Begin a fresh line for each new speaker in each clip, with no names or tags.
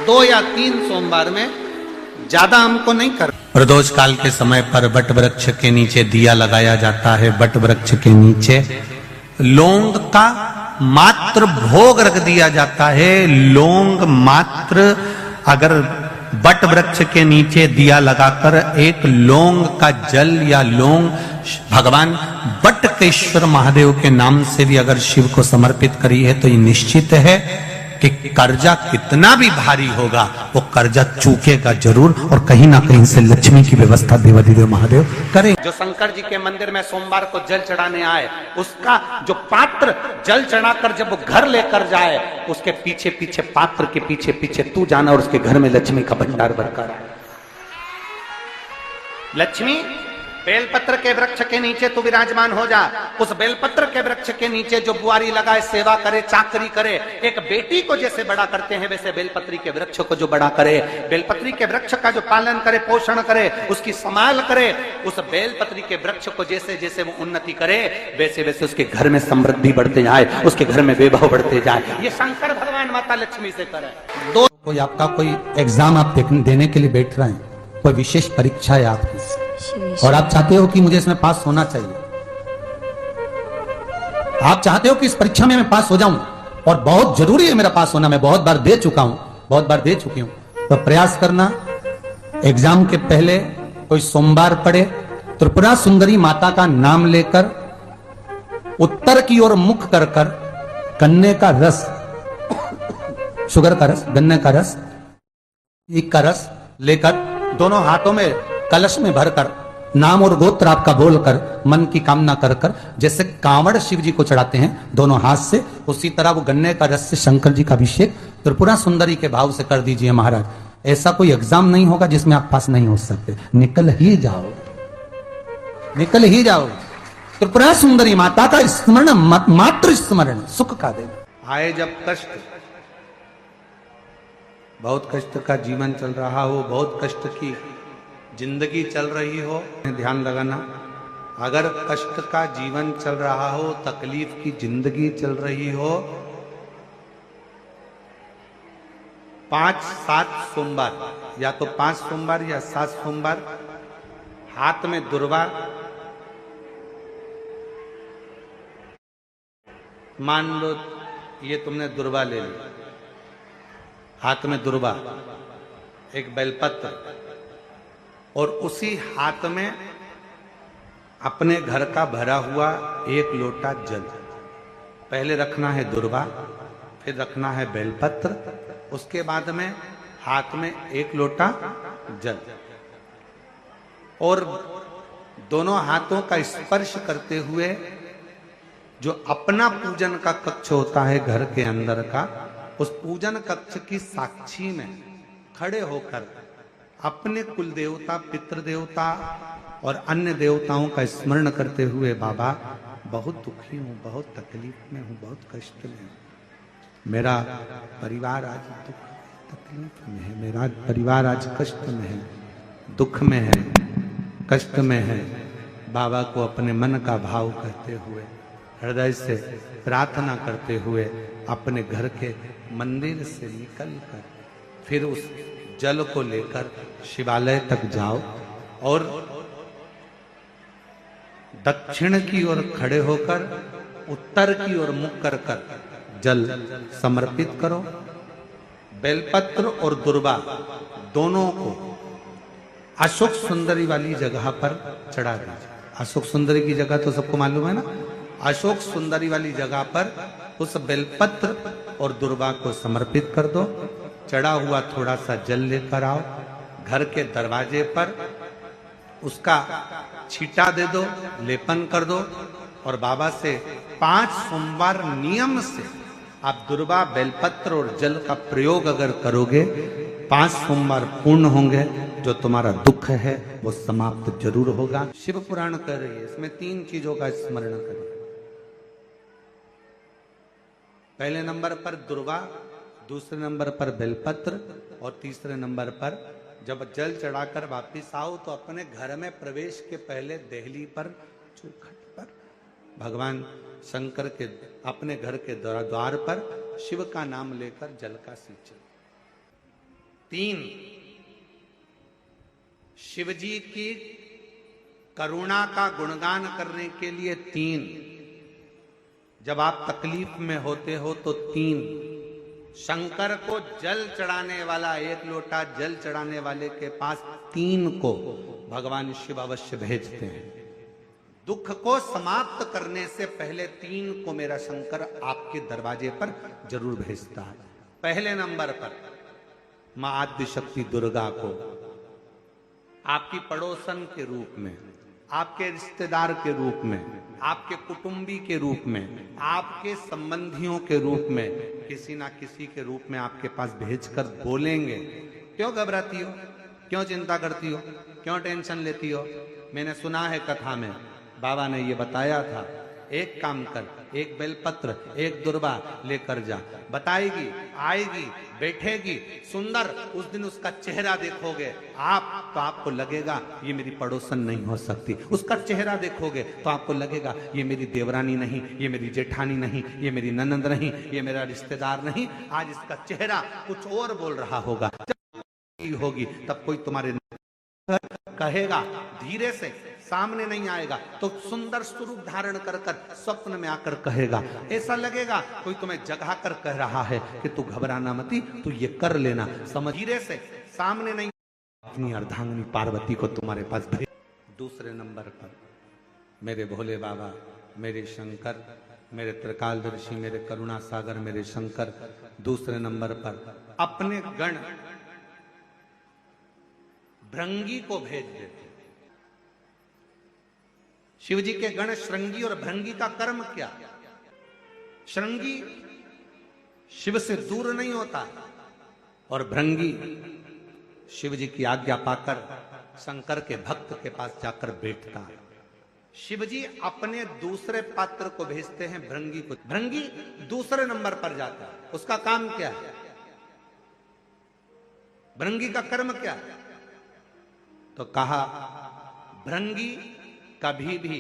2 या 3 सोमवार में, ज्यादा हमको नहीं कर।
प्रदोष काल के समय पर वट वृक्ष के नीचे दिया लगाया जाता है। वट वृक्ष के नीचे लौंग का मात्र भोग रख दिया जाता है। लौंग मात्र, अगर वट वृक्ष के नीचे दिया लगाकर एक लौंग का जल या लौंग भगवान बटकेश्वर महादेव के नाम से भी अगर शिव को समर्पित करी है तो ये निश्चित है कि कर्जा कितना भी भारी होगा वो कर्जा चूकेगा जरूर, और कहीं ना कहीं से लक्ष्मी की व्यवस्था देवाधिदेव महादेव करें।
जो शंकर जी के मंदिर में सोमवार को जल चढ़ाने आए, उसका जो पात्र जल चढ़ाकर जब वो घर लेकर जाए, उसके पीछे पीछे, पात्र के पीछे पीछे तू जाना और उसके घर में लक्ष्मी का भंडार भरकर आए। लक्ष्मी बेलपत्र के वृक्ष के नीचे तू विराजमान हो जा। उस बेलपत्र के वृक्ष के नीचे जो बुआरी लगाए, सेवा करे, चाकरी करे, एक बेटी को जैसे बड़ा करते हैं वैसे बेलपत्री के वृक्ष को जो बड़ा करे, बेलपत्री के वृक्ष का जो पालन करे, पोषण करे, उसकी संभाल करे, उस बेलपत्री के वृक्ष को जैसे जैसे वो उन्नति करे वैसे वैसे उसके घर में समृद्धि बढ़ते जाए, उसके घर में वैभव बढ़ते जाए। ये शंकर भगवान माता लक्ष्मी से करे।
कोई आपका कोई एग्जाम आप देने के लिए बैठ रहे हैं, कोई विशेष परीक्षा है आपकी, और आप चाहते हो कि मुझे इसमें पास होना चाहिए, आप चाहते हो कि इस परीक्षा में मैं पास हो जाऊं और बहुत जरूरी है मेरा पास होना, मैं बहुत बार दे चुका हूं, बहुत बार दे चुकी हूं, तो प्रयास करना एग्जाम के पहले कोई सोमवार पड़े, त्रिपुरा सुंदरी माता का नाम लेकर उत्तर की ओर मुख कर कर गन्ने का रस, शुगर का रस, गन्ने का रस, एक का रस लेकर दोनों हाथों में कलश में भरकर नाम और गोत्र आपका बोलकर मन की कामना कर कर, जैसे कांवड़ शिव जी को चढ़ाते हैं दोनों हाथ से, उसी तरह वो गन्ने का रस से शंकर जी का अभिषेक त्रिपुरा सुंदरी के भाव से कर दीजिए महाराज। ऐसा कोई एग्जाम नहीं होगा जिसमें आप पास नहीं हो सकते, निकल ही जाओ, निकल ही जाओ। त्रिपुरा सुंदरी माता का स्मरण, मात्र स्मरण सुख का दे।
आए जब कष्ट, बहुत कष्ट का जीवन चल रहा हो, बहुत कष्ट की जिंदगी चल रही हो, ध्यान लगाना, अगर कष्ट का जीवन चल रहा हो, तकलीफ की जिंदगी चल रही हो, 5-7 सोमवार, या तो 5 सोमवार या 7 सोमवार, हाथ में दुर्वा, मान लो ये तुमने दुर्वा ले ली, हाथ में दुर्वा, एक बेलपत्र, और उसी हाथ में अपने घर का भरा हुआ 1 लोटा जल, पहले रखना है दुर्वा, फिर रखना है बेलपत्र, उसके बाद में हाथ में 1 लोटा जल, और दोनों हाथों का स्पर्श करते हुए जो अपना पूजन का कक्ष होता है घर के अंदर का, उस पूजन कक्ष की साक्षी में खड़े होकर अपने कुल देवता, पितृ देवता और अन्य देवताओं का स्मरण करते हुए, बाबा बहुत दुखी हूं, बहुत तकलीफ में हूं, बहुत कष्ट में हूं, मेरा परिवार आज दुख तकलीफ में है, मेरा परिवार आज कष्ट में है, दुख में है, कष्ट में है। बाबा को अपने मन का भाव कहते हुए, हृदय से प्रार्थना करते हुए अपने घर के मंदिर से निकल कर फिर उस जल को लेकर शिवालय तक जाओ और दक्षिण की ओर खड़े होकर उत्तर की ओर मुख कर कर जल समर्पित करो। बेलपत्र और दुर्वा दोनों को अशोक सुंदरी वाली जगह पर चढ़ा दीजिए। अशोक सुंदरी की जगह तो सबको मालूम है ना, अशोक सुंदरी वाली जगह पर उस बेलपत्र और दुर्वा को समर्पित कर दो। चढ़ा हुआ थोड़ा सा जल लेकर आओ, घर के दरवाजे पर उसका छींटा दे दो, लेपन कर दो, और बाबा से 5 सोमवार नियम से आप दुर्वा, बेलपत्र और जल का प्रयोग अगर करोगे, 5 सोमवार पूर्ण होंगे, जो तुम्हारा दुख है वो समाप्त जरूर होगा। शिव पुराण कह रही है, इसमें 3 चीजों का स्मरण करें। पहले नंबर पर दुर्वा, दूसरे नंबर पर बेलपत्र, और तीसरे नंबर पर जब जल चढ़ाकर वापिस आओ तो अपने घर में प्रवेश के पहले देहली पर, चौखट पर भगवान शंकर के अपने घर के द्वार पर शिव का नाम लेकर जल का सिंचन। 3, शिव जी की करुणा का गुणगान करने के लिए 3, जब आप तकलीफ में होते हो तो 3, शंकर को जल चढ़ाने वाला, 1 लोटा जल चढ़ाने वाले के पास 3 को भगवान शिव अवश्य भेजते हैं। दुख को समाप्त करने से पहले 3 को मेरा शंकर आपके दरवाजे पर जरूर भेजता है। पहले नंबर पर मां आद्य शक्ति दुर्गा को आपकी पड़ोसन के रूप में, आपके रिश्तेदार के रूप में, आपके कुटुंबी के रूप में, आपके संबंधियों के रूप में, किसी ना किसी के रूप में आपके पास भेजकर बोलेंगे, क्यों घबराती हो, क्यों चिंता करती हो, क्यों टेंशन लेती हो। मैंने सुना है कथा में, बाबा ने ये बताया था, एक काम कर, एक बेलपत्र, एक दुर्वा लेकर जा, बताएगी, आएगी, बैठेगी, सुंदर, उस दिन उसका चेहरा देखोगे आप तो आपको लगेगा ये मेरी पड़ोसन नहीं हो सकती। उसका चेहरा देखोगे तो आपको लगेगा ये मेरी देवरानी नहीं, ये मेरी जेठानी नहीं, ये मेरी ननंद नहीं, ये मेरा रिश्तेदार नहीं। आज इसका चेहरा कुछ और बोल रहा होगा, जब होगी तब कोई तुम्हारे कहेगा, धीरे से, सामने नहीं आएगा तो सुंदर स्वरूप धारण कर कर स्वप्न में आकर कहेगा। ऐसा लगेगा कोई तुम्हें जगा कर कह रहा है कि तू घबराना मती, तू ये कर लेना, समझ। धीरे से, सामने नहीं, अपनी अर्धांगिनी पार्वती को तुम्हारे पास भेज। दूसरे नंबर पर मेरे भोले बाबा, मेरे शंकर, मेरे त्रिकालदर्शी, मेरे करुणा सागर, मेरे शंकर दूसरे नंबर पर अपने गण भृंगी को भेज देते। शिव जी के गण श्रृंगी और भृंगी का कर्म क्या? श्रृंगी शिव से दूर नहीं होता और भृंगी शिव जी की आज्ञा पाकर शंकर के भक्त के पास जाकर बैठता है। शिव जी अपने दूसरे पात्र को भेजते हैं भृंगी को। भृंगी दूसरे नंबर पर जाता है, उसका काम क्या है? भृंगी का कर्म क्या है? तो कहा भृंगी कभी भी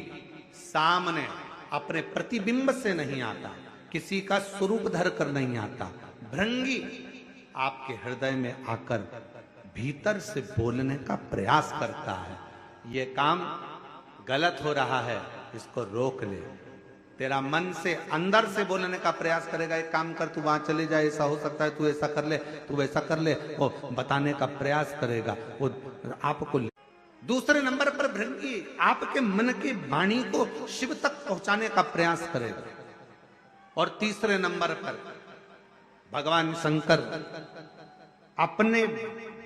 सामने अपने प्रतिबिंब से नहीं आता, किसी का स्वरूप धर कर नहीं आता। भृंगी आपके हृदय में आकर भीतर से बोलने का प्रयास करता है। ये काम गलत हो रहा है, इसको रोक ले। तेरा मन से अंदर से बोलने का प्रयास करेगा, एक काम कर, तू वहां चले जाए, ऐसा हो सकता है, तू ऐसा कर ले, तू वैसा कर ले, वो बताने का प्रयास करेगा, वो आपको। दूसरे नंबर पर भृंगी आपके मन की वाणी को शिव तक पहुंचाने का प्रयास करेगा। और तीसरे नंबर पर भगवान शंकर अपने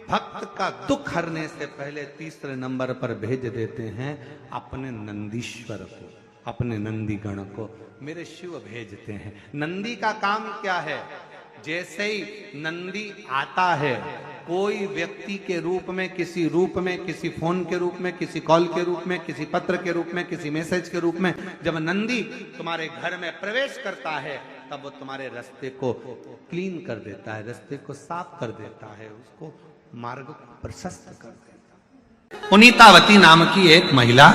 भक्त का दुख हरने से पहले तीसरे नंबर पर भेज देते हैं अपने नंदीश्वर को, अपने नंदी गण को मेरे शिव भेजते हैं। नंदी का काम क्या है? जैसे ही नंदी आता है, कोई व्यक्ति के रूप में, किसी रूप में, किसी फोन के रूप में, किसी कॉल के रूप में, किसी पत्र के रूप में, किसी मैसेज के रूप में, जब नंदी तुम्हारे घर में प्रवेश करता है तब वो तुम्हारे रास्ते को क्लीन कर देता है, रास्ते को साफ कर देता है, उसको मार्ग को प्रशस्त कर देता है। पुनीतावती नाम की एक महिला,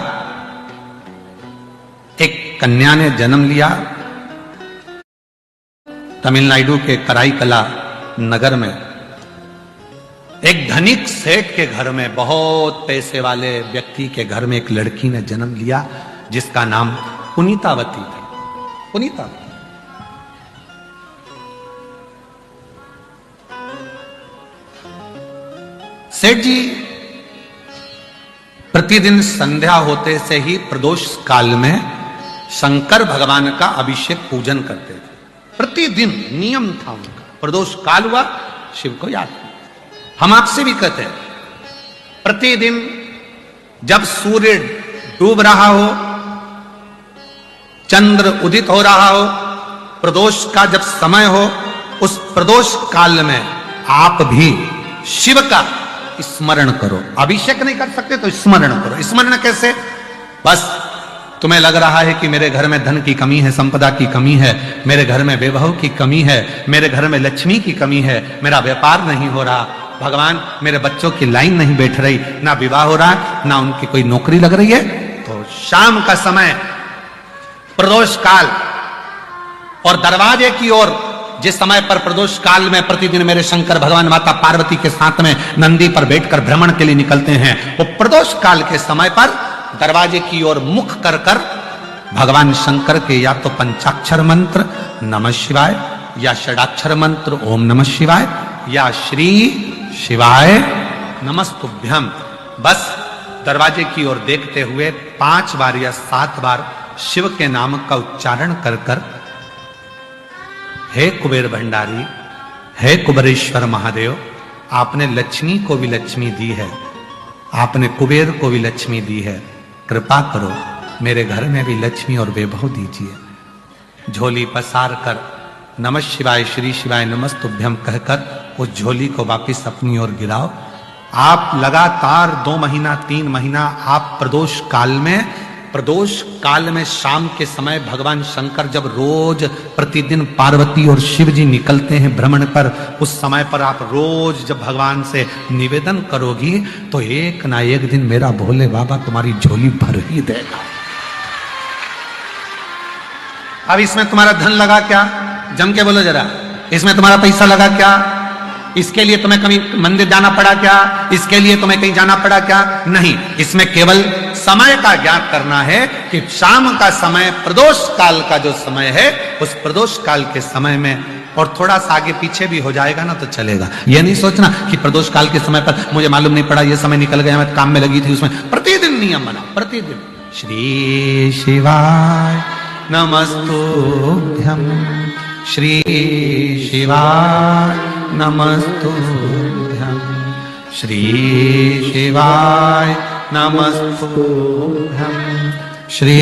एक कन्या ने जन्म लिया तमिलनाडु के कराईकला नगर में। एक धनिक सेठ के घर में, बहुत पैसे वाले व्यक्ति के घर में एक लड़की ने जन्म लिया जिसका नाम पुनीतावती था। पुनीतावती सेठ जी प्रतिदिन संध्या होते से ही प्रदोष काल में शंकर भगवान का अभिषेक पूजन करते थे। प्रतिदिन नियम था उनका। प्रदोष काल हुआ, शिव को याद किया। हम आपसे भी कहते हैं, प्रतिदिन जब सूर्य डूब रहा हो, चंद्र उदित हो रहा हो, प्रदोष का जब समय हो, उस प्रदोष काल में आप भी शिव का स्मरण करो। अभिषेक नहीं कर सकते तो स्मरण करो। स्मरण कैसे? बस तुम्हें लग रहा है कि मेरे घर में धन की कमी है, संपदा की कमी है, मेरे घर में वैभव की कमी है, मेरे घर में लक्ष्मी की कमी है, मेरा व्यापार नहीं हो रहा, भगवान मेरे बच्चों की लाइन नहीं बैठ रही, ना विवाह हो रहा, ना उनकी कोई नौकरी लग रही है, तो शाम का समय प्रदोष काल और दरवाजे की ओर
जिस समय पर प्रदोष काल में प्रतिदिन मेरे शंकर भगवान माता पार्वती के साथ में नंदी पर बैठकर भ्रमण के लिए निकलते हैं, वो प्रदोष काल के समय पर दरवाजे की ओर मुख कर कर भगवान शंकर के या तो पंचाक्षर मंत्र नमः शिवाय, या षडाक्षर मंत्र ओम नमः शिवाय, या श्री शिवाय नमस्तुभ्यम, बस दरवाजे की ओर देखते हुए 5 बार या 7 बार शिव के नाम का उच्चारण कर कर, हे कुबेर भंडारी, हे कुबेरेश्वर महादेव, आपने लक्ष्मी को भी लक्ष्मी दी है, आपने कुबेर को भी लक्ष्मी दी है, कृपा करो मेरे घर में भी लक्ष्मी और वैभव दीजिए। झोली पसार कर नमः शिवाय श्री शिवाय नमस्तुभ्यम कहकर उस झोली को वापिस अपनी ओर गिराओ। आप लगातार 2 महीना 3 महीना आप प्रदोष काल में शाम के समय भगवान शंकर जब रोज प्रतिदिन पार्वती और शिव जी निकलते हैं भ्रमण पर, उस समय पर आप रोज जब भगवान से निवेदन करोगी तो एक ना एक दिन मेरा भोले बाबा तुम्हारी झोली भर ही देगा। अब इसमें तुम्हारा धन लगा क्या? जम के बोलो जरा, इसमें तुम्हारा पैसा लगा क्या? इसके लिए तुम्हें कभी मंदिर जाना पड़ा क्या? इसके लिए तुम्हें कहीं जाना पड़ा क्या? नहीं, इसमें केवल समय का ज्ञान करना है कि शाम का समय प्रदोष काल का जो समय है, उस प्रदोष काल के समय में, और थोड़ा सा आगे पीछे भी हो जाएगा ना तो चलेगा। यह नहीं सोचना कि प्रदोष काल के समय पर मुझे मालूम नहीं पड़ा, यह समय निकल गया, मैं काम में लगी थी, उसमें प्रतिदिन नियम बना, प्रतिदिन श्री शिवाय नमस्तुभ्यम, श्री शिवाय नमस्तुभ्यम, श्री शिवाय नमस्तुभ्यम, श्री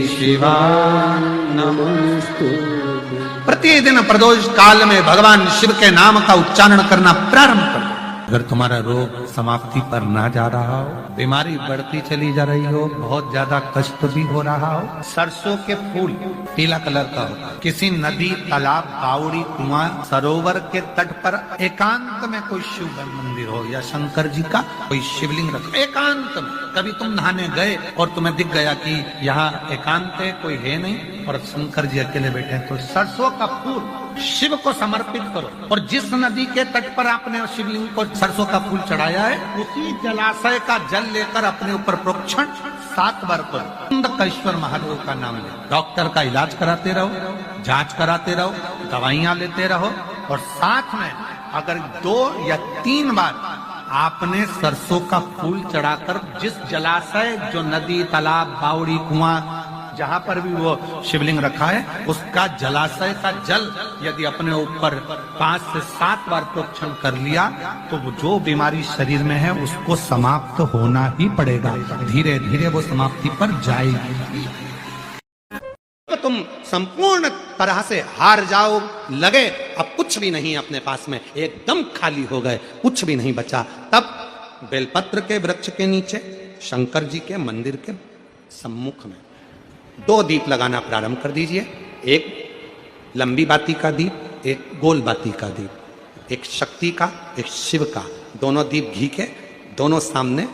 शिवाय नमस्तुभ्यम। प्रतिदिन प्रदोष काल में भगवान शिव के नाम का उच्चारण करना प्रारंभ करो। अगर तुम्हारा रोग समाप्ति पर ना जा रहा हो, बीमारी बढ़ती चली जा रही हो, बहुत ज्यादा कष्ट भी हो रहा हो, सरसों के फूल पीला कलर का होता है, किसी नदी तालाब बावड़ी कुआं सरोवर के तट पर एकांत में कोई शिव मंदिर हो या शंकर जी का कोई शिवलिंग रखो एकांत में, कभी तुम नहाने गए और तुम्हें दिख गया कि यहाँ एकांत है, कोई है नहीं और शंकर जी अकेले बैठे हैं, तो सरसों का फूल शिव को समर्पित करो। और जिस नदी के तट पर आपने शिवलिंग को सरसों का फूल चढ़ाया है, उसी जलाशय का जल लेकर अपने ऊपर प्रोक्षण 7 बार करो। अंधकेश्वर महादेव का नाम ले, डॉक्टर का इलाज कराते रहो, जांच कराते रहो, दवाइयां लेते रहो, और साथ में अगर 2 या 3 बार आपने सरसों का फूल चढ़ाकर जिस जलाशय, जो नदी तालाब बावड़ी कुआं जहां पर भी वो शिवलिंग रखा है, उसका जलाशय का जल यदि अपने ऊपर 5 से 7 बार प्रोक्षण कर लिया तो वो जो बीमारी शरीर में है उसको समाप्त होना ही पड़ेगा, धीरे धीरे वो समाप्ति पर जाएगी। तो तुम संपूर्ण तरह से हार जाओ, लगे अब कुछ भी नहीं अपने पास में, एकदम खाली हो गए, कुछ भी नहीं बचा, तब बेलपत्र के वृक्ष के नीचे शंकर जी के मंदिर के सम्मुख में 2 दीप लगाना प्रारंभ कर दीजिए। एक लंबी बाती का दीप, एक गोल बाती का दीप, एक शक्ति का, एक शिव का, दोनों दीप घी के दोनों सामने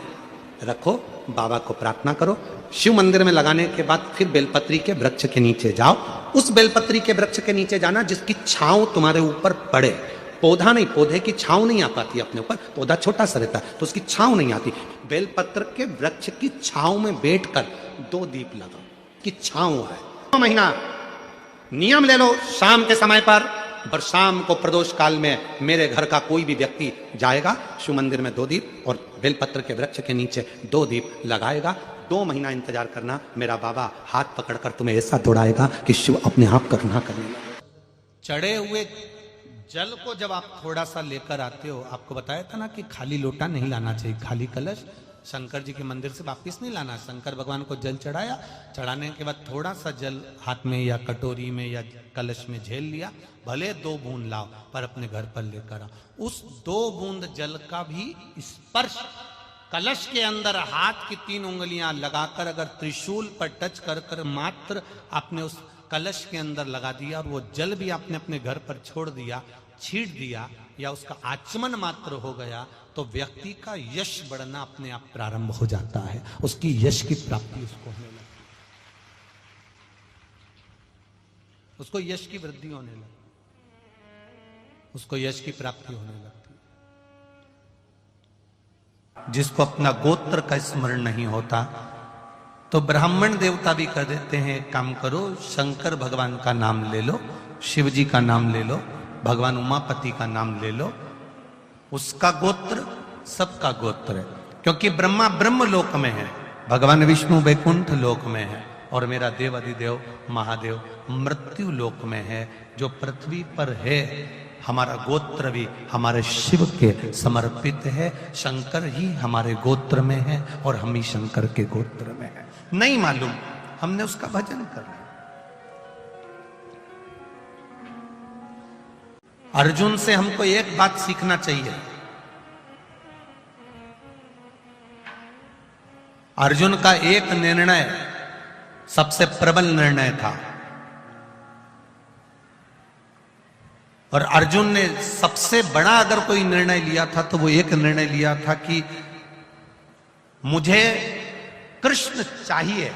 रखो, बाबा को प्रार्थना करो। शिव मंदिर में लगाने के बाद फिर बेलपत्री के वृक्ष के नीचे जाओ। उस बेलपत्री के वृक्ष के नीचे जाना जिसकी छांव तुम्हारे ऊपर पड़े। पौधा नहीं, पौधे की छांव नहीं आ पाती अपने ऊपर, पौधा छोटा सा रहता है तो उसकी छांव नहीं आती। बेलपत्र के वृक्ष की छांव में बैठकर 2 दीप लगाओ की छांव है। 2 महीना नियम ले लो, शाम के समय पर, और शाम को प्रदोष काल में मेरे घर का कोई भी व्यक्ति जाएगा, शिव मंदिर में 2 दीप और बेलपत्र के वृक्ष के नीचे 2 दीप लगाएगा। 2 महीना इंतजार करना, मेरा बाबा हाथ पकड़कर तुम्हें ऐसा दौड़ाएगा कि शिव अपने आप करुणा करने लगेगा। चढ़े हुए जल को जब आप थोड़ा सा लेकर आते हो, आपको बताया था ना कि खाली लोटा नहीं लाना चाहिए, खाली कलश शंकर जी के मंदिर से वापस नहीं लाना। शंकर भगवान को जल चढ़ाया, चढ़ाने के बाद थोड़ा सा जल हाथ में या कटोरी में या कलश में झेल लिया, भले 2 बूंद लाओ पर अपने घर पर लेकर आओ। उस 2 बूंद जल का भी स्पर्श कलश के अंदर हाथ की 3 उंगलियां लगाकर अगर त्रिशूल पर टच कर कर मात्र आपने उस कलश के अंदर लगा दिया और वो जल भी आपने अपने घर पर छोड़ दिया, छीट दिया या उसका आचमन मात्र हो गया, तो व्यक्ति का यश बढ़ना अपने आप प्रारंभ हो जाता है, उसकी यश की प्राप्ति उसको होने लगती है, उसको यश की वृद्धि होने लगती।
उसको यश की प्राप्ति होने लगती है। जिसको अपना गोत्र का स्मरण नहीं होता, तो ब्राह्मण देवता भी कह देते हैं एक काम करो, शंकर भगवान का नाम ले लो, शिव जी का नाम ले लो, भगवान उमापति का नाम ले लो। उसका गोत्र सबका गोत्र है, क्योंकि ब्रह्मा ब्रह्म लोक में है, भगवान विष्णु वैकुंठ लोक में है, और मेरा देव अधिदेव महादेव मृत्यु लोक में है, जो पृथ्वी पर है। हमारा गोत्र भी हमारे शिव के समर्पित है। शंकर ही हमारे गोत्र में है और हम ही शंकर के गोत्र में है। नहीं मालूम, हमने उसका भजन करना। अर्जुन से हमको एक बात सीखना चाहिए। अर्जुन का एक निर्णय सबसे प्रबल निर्णय था, और अर्जुन ने सबसे बड़ा अगर कोई निर्णय लिया था तो वो एक निर्णय लिया था कि मुझे कृष्ण चाहिए,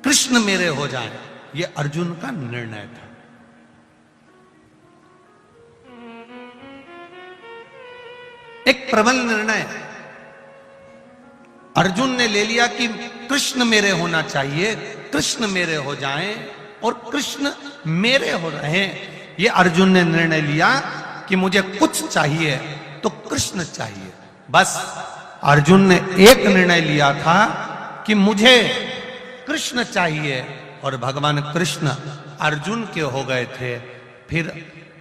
कृष्ण मेरे हो जाए। ये अर्जुन का निर्णय था। एक प्रबल निर्णय अर्जुन ने ले लिया कि कृष्ण मेरे होना चाहिए, कृष्ण मेरे हो जाएं, और कृष्ण मेरे हो रहे हैं। ये अर्जुन ने निर्णय लिया कि मुझे कुछ चाहिए तो कृष्ण चाहिए। बस अर्जुन ने एक निर्णय लिया था कि मुझे कृष्ण चाहिए, और भगवान कृष्ण अर्जुन के हो गए थे। फिर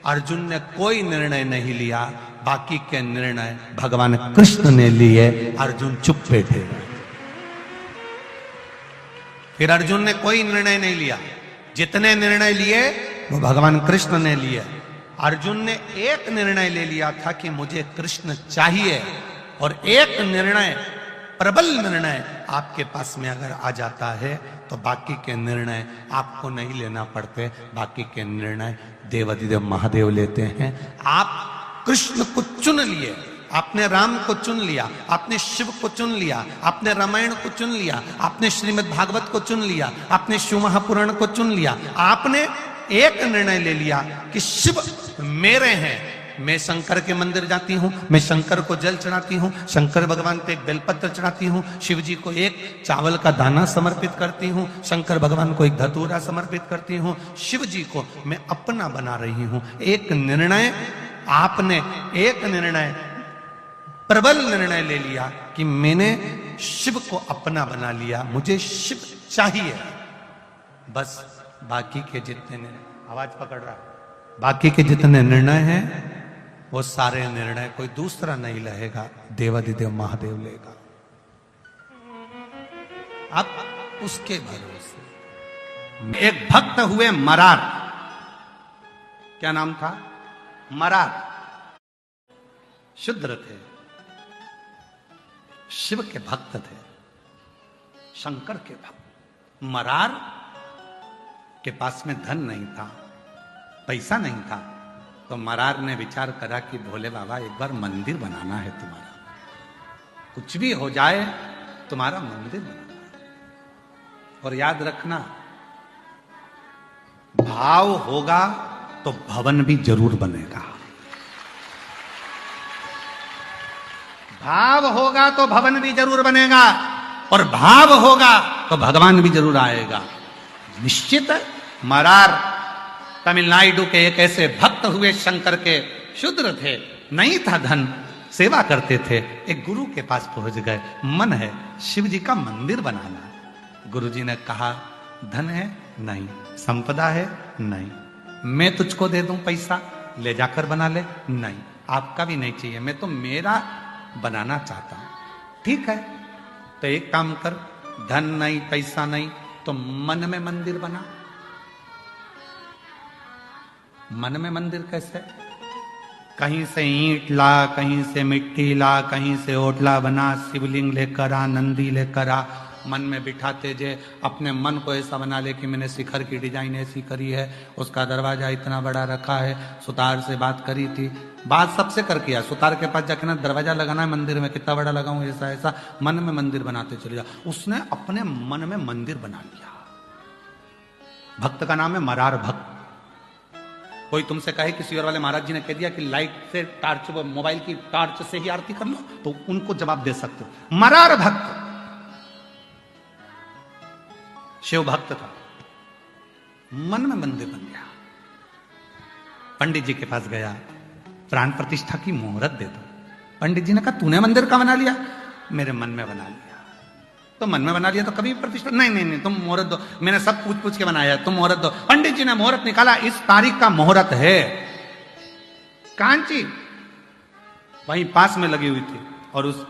अर्जुन ने कोई निर्णय नहीं लिया, बाकी के निर्णय भगवान कृष्ण ने लिए। अर्जुन चुप बैठे। फिर अर्जुन ने कोई निर्णय नहीं लिया, जितने निर्णय लिए वो भगवान कृष्ण ने लिए। अर्जुन ने एक निर्णय ले लिया था कि मुझे कृष्ण चाहिए, और एक निर्णय, प्रबल निर्णय आपके पास में अगर आ जाता है तो बाकी के निर्णय आपको नहीं लेना पड़ते, बाकी के निर्णय देवाधिदेव महादेव लेते हैं। आप कृष्ण को चुन लिए, आपने राम को चुन लिया, आपने शिव को चुन लिया, आपने रामायण को चुन लिया, आपने श्रीमद् भागवत को चुन लिया, आपने शिव महापुराण को चुन लिया। आपने एक निर्णय ले लिया कि शिव मेरे हैं। मैं शंकर के मंदिर जाती हूं, मैं शंकर को जल चढ़ाती हूं, शंकर भगवान को एक बेलपत्र चढ़ाती हूं, शिव जी को एक चावल का दाना समर्पित करती हूं, शंकर भगवान को एक धतूरा समर्पित करती हूं। शिव जी को मैं अपना बना रही हूं। एक निर्णय, आपने एक निर्णय, प्रबल निर्णय ले लिया कि मैंने शिव को अपना बना लिया, मुझे शिव चाहिए। बस बाकी के जितने निर्णय, आवाज पकड़ रहा, बाकी के जितने निर्णय हैं वो सारे निर्णय कोई दूसरा नहीं लेगा, देवाधिदेव महादेव लेगा। अब उसके भरोसे एक भक्त हुए मरार। क्या नाम था? मरार। शूद्र थे, शिव के भक्त थे, शंकर के भक्त। मरार के पास में धन नहीं था, पैसा नहीं था, तो मरार ने विचार करा कि भोले बाबा एक बार मंदिर बनाना है तुम्हारा, कुछ भी हो जाए तुम्हारा मंदिर बनाना है। और याद रखना, भाव होगा तो भवन भी जरूर बनेगा। भाव होगा तो भवन भी जरूर बनेगा, और भाव होगा तो भगवान भी जरूर आएगा। निश्चित है। मरार तमिलनाडु के एक ऐसे भक्त हुए, शंकर के, शूद्र थे, नहीं था धन, सेवा करते थे। एक गुरु के पास पहुंच गए, मन है शिव जी का मंदिर बनाना। गुरु जी ने कहा, धन है? नहीं। संपदा है? नहीं। मैं तुझको दे दूं पैसा, ले जाकर बना ले? नहीं। आपका भी नहीं चाहिए, मैं तो मेरा बनाना चाहता हूं। ठीक है, तो एक काम कर, धन नहीं, पैसा नहीं, तो मन में मंदिर बना। मन में मंदिर कैसे? कहीं से ईंट ला, कहीं से मिट्टी ला, कहीं से ओटला बना, शिवलिंग लेकर आ, नंदी लेकर आ, मन में बिठाते जे। अपने मन को ऐसा बना ले कि मैंने शिखर की डिजाइन ऐसी करी है, उसका दरवाजा इतना बड़ा रखा है, सुतार से बात करी थी। बात सबसे कर किया, सुतार के पास जाके ना दरवाजा लगाना है मंदिर में, कितना बड़ा लगाऊं, ऐसा ऐसा, मन में मंदिर बनाते चले जा। उसने अपने मन में मंदिर बना लिया। भक्त का नाम है मरार भक्त। कोई तुमसे कहे किसी और वाले महाराज जी ने कह दिया कि लाइट से टार्च, मोबाइल की टार्च से ही आरती कर लो, तो उनको जवाब दे सकते हो। मरार भक्त, शिव भक्त था, मन में मंदिर बन गया। पंडित जी के पास गया, प्राण प्रतिष्ठा की मुहूर्त दे दो। पंडित जी ने कहा तूने मंदिर का बना लिया? मेरे मन में बना लिया। तो मन में बना लिया तो कभी प्रतिष्ठा? नहीं नहीं नहीं, तुम मुहूर्त दो, मैंने सब पूछ पूछ के बनाया है, तुम मुहूर्त दो। पंडित जी ने मुहूर्त निकाला, इस तारीख का मुहूर्त है। कांची वहीं पास में लगी हुई थी, और उस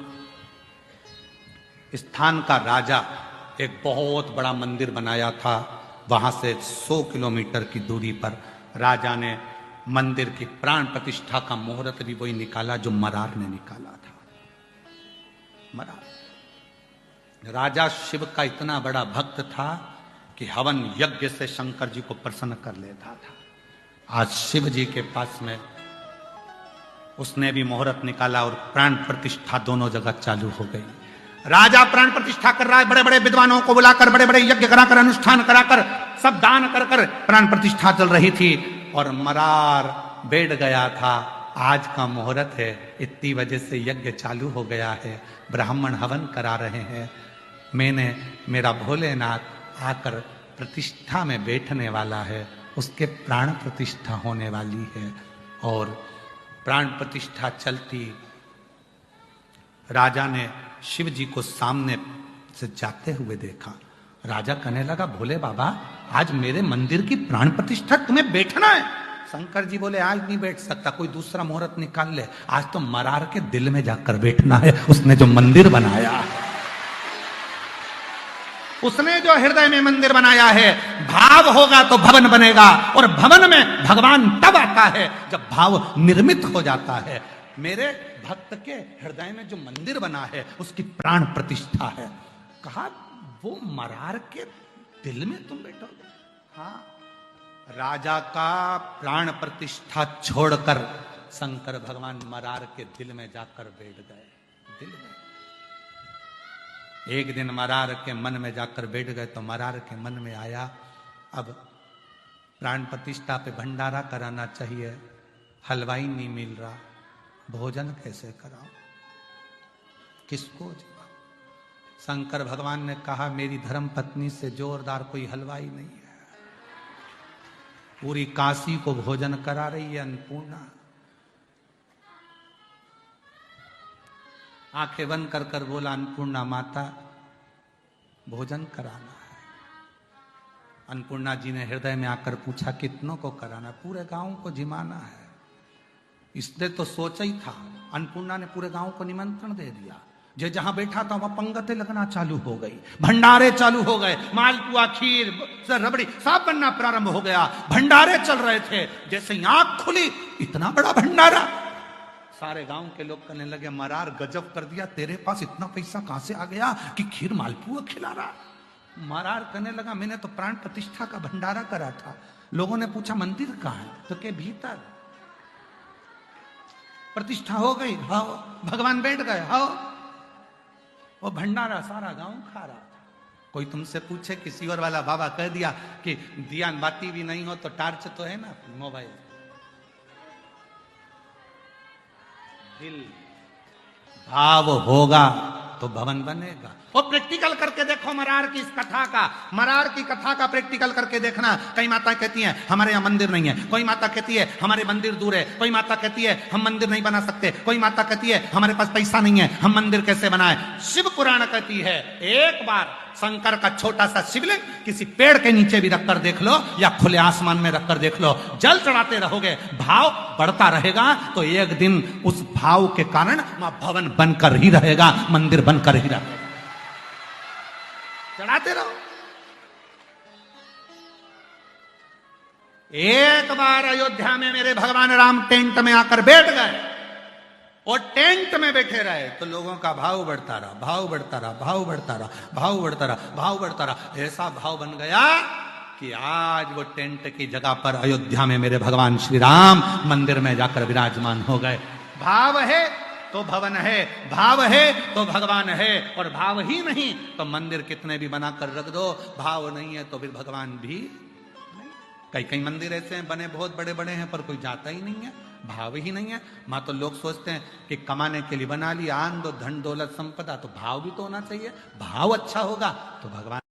स्थान का राजा एक बहुत बड़ा मंदिर बनाया था। वहां से 100 किलोमीटर की दूरी पर राजा ने मंदिर की प्राण प्रतिष्ठा का मुहूर्त भी वही निकाला जो मरार ने निकाला था। मरार राजा शिव का इतना बड़ा भक्त था कि हवन यज्ञ से शंकर जी को प्रसन्न कर लेता था। आज शिव जी के पास में उसने भी मुहूर्त निकाला और प्राण प्रतिष्ठा दोनों जगह चालू हो गई। राजा प्राण प्रतिष्ठा कर रहा है, बड़े बड़े विद्वानों को बुलाकर, बड़े बड़े यज्ञ कराकर, अनुष्ठान कराकर, सब दान कर कर प्राण प्रतिष्ठा चल रही थी। और मरार बैठ गया था, आज का मुहूर्त है, इतनी वजह से यज्ञ चालू हो गया है, ब्राह्मण हवन करा रहे हैं, मेरा भोलेनाथ आकर प्रतिष्ठा में बैठने वाला है, उसके प्राण प्रतिष्ठा होने वाली है। और प्राण प्रतिष्ठा चलती, राजा ने शिव जी को सामने से जाते हुए देखा। राजा कहने लगा, भोले बाबा आज मेरे मंदिर की प्राण प्रतिष्ठा तुम्हें बैठना है? शंकर जी बोले, आज नहीं बैठ सकता, कोई दूसरा मुहूर्त निकाल ले, आज तो मरार के दिल में जाकर बैठना है, उसने जो मंदिर बनाया है, उसने जो हृदय में मंदिर बनाया है। भाव होगा तो भवन बनेगा, और भवन में भगवान तब आता है जब भाव निर्मित हो जाता है। मेरे भक्त के हृदय में जो मंदिर बना है उसकी प्राण प्रतिष्ठा है। कहा वो मरार के दिल में तुम बैठोगे? हाँ, राजा का प्राण प्रतिष्ठा छोड़कर शंकर भगवान मरार के दिल में जाकर बैठ गए। दिल में एक दिन मरार के मन में जाकर बैठ गए तो मरार के मन में आया, अब प्राण प्रतिष्ठा पे भंडारा कराना चाहिए, हलवाई नहीं मिल रहा, भोजन कैसे कराऊं, किसको जवाब? शंकर भगवान ने कहा, मेरी धर्म पत्नी से जोरदार कोई हलवाई नहीं है, पूरी काशी को भोजन करा रही है अन्नपूर्णा। आंखें बंद कर कर बोला, अन्नपूर्णा माता भोजन कराना है। अन्नपूर्णा जी ने हृदय में आकर पूछा, कितनों को कराना? पूरे गांव को जिमाना है। इसने तो सोचा ही था। अन्नपूर्णा ने पूरे गांव को निमंत्रण दे दिया। जो जहां बैठा था वहां पंगतें लगना चालू हो गई, भंडारे चालू हो गए, मालपुआ, खीर, रबड़ी सब बनना प्रारंभ हो गया। भंडारे चल रहे थे, जैसे ही आंख खुली इतना बड़ा भंडारा। सारे गांव के लोग कहने लगे, मरार गजब कर दिया, तेरे पास इतना पैसा कहां से आ गया कि खीर मालपुआ खिला रहा? मरार कहने लगा, मैंने तो प्राण प्रतिष्ठा का भंडारा करा था। लोगों ने पूछा, मंदिर कहां है? तो के भीतर प्रतिष्ठा हो गई, हाँ भगवान बैठ गए, हाँ। वो भंडारा सारा गांव खा रहा था। कोई तुमसे पूछे, किसी और वाला बाबा कह दिया कि दिया बाती भी नहीं हो तो टार्च तो है ना, मोबाइल। दिल भाव होगा तो भवन बनेगा। और प्रैक्टिकल करके देखो मरार की इस कथा का, मरार की कथा का प्रैक्टिकल करके देखना। कई माता कहती हैं हमारे यहाँ मंदिर नहीं है, कोई माता कहती है हमारे मंदिर दूर है, कोई माता कहती है हम मंदिर नहीं बना सकते, कोई माता कहती है हमारे पास पैसा नहीं है, हम मंदिर कैसे बनाए। शिव पुराण कहती है, एक बार शंकर का छोटा सा शिवलिंग किसी पेड़ के नीचे भी रखकर देख लो या खुले आसमान में रखकर देख लो, जल चढ़ाते रहोगे, भाव बढ़ता रहेगा तो एक दिन उस भाव के कारण वहां भवन बनकर ही रहेगा, मंदिर बनकर ही रहेगा। चढ़ाते रहो। एक बार अयोध्या में मेरे भगवान राम टेंट में आकर बैठ गए और टेंट में बैठे रहे तो लोगों का भाव बढ़ता रहा, भाव बढ़ता रहा, भाव बढ़ता रहा, भाव बढ़ता रहा, भाव बढ़ता रहा। ऐसा भाव बन गया कि आज वो टेंट की जगह पर अयोध्या में मेरे भगवान श्री राम मंदिर में जाकर विराजमान हो गए। भाव है तो भवन है, भाव है तो भगवान है, और भाव ही नहीं तो मंदिर कितने भी बनाकर रख दो, भाव नहीं है तो फिर भगवान भी नहीं। कई कई मंदिर ऐसे हैं बने बहुत बड़े बड़े हैं पर कोई जाता ही नहीं है, भाव ही नहीं है। मां तो लोग सोचते हैं कि कमाने के लिए बना लिया, आन दो धन दौलत संपदा, तो भाव भी तो होना चाहिए। भाव अच्छा होगा तो भगवान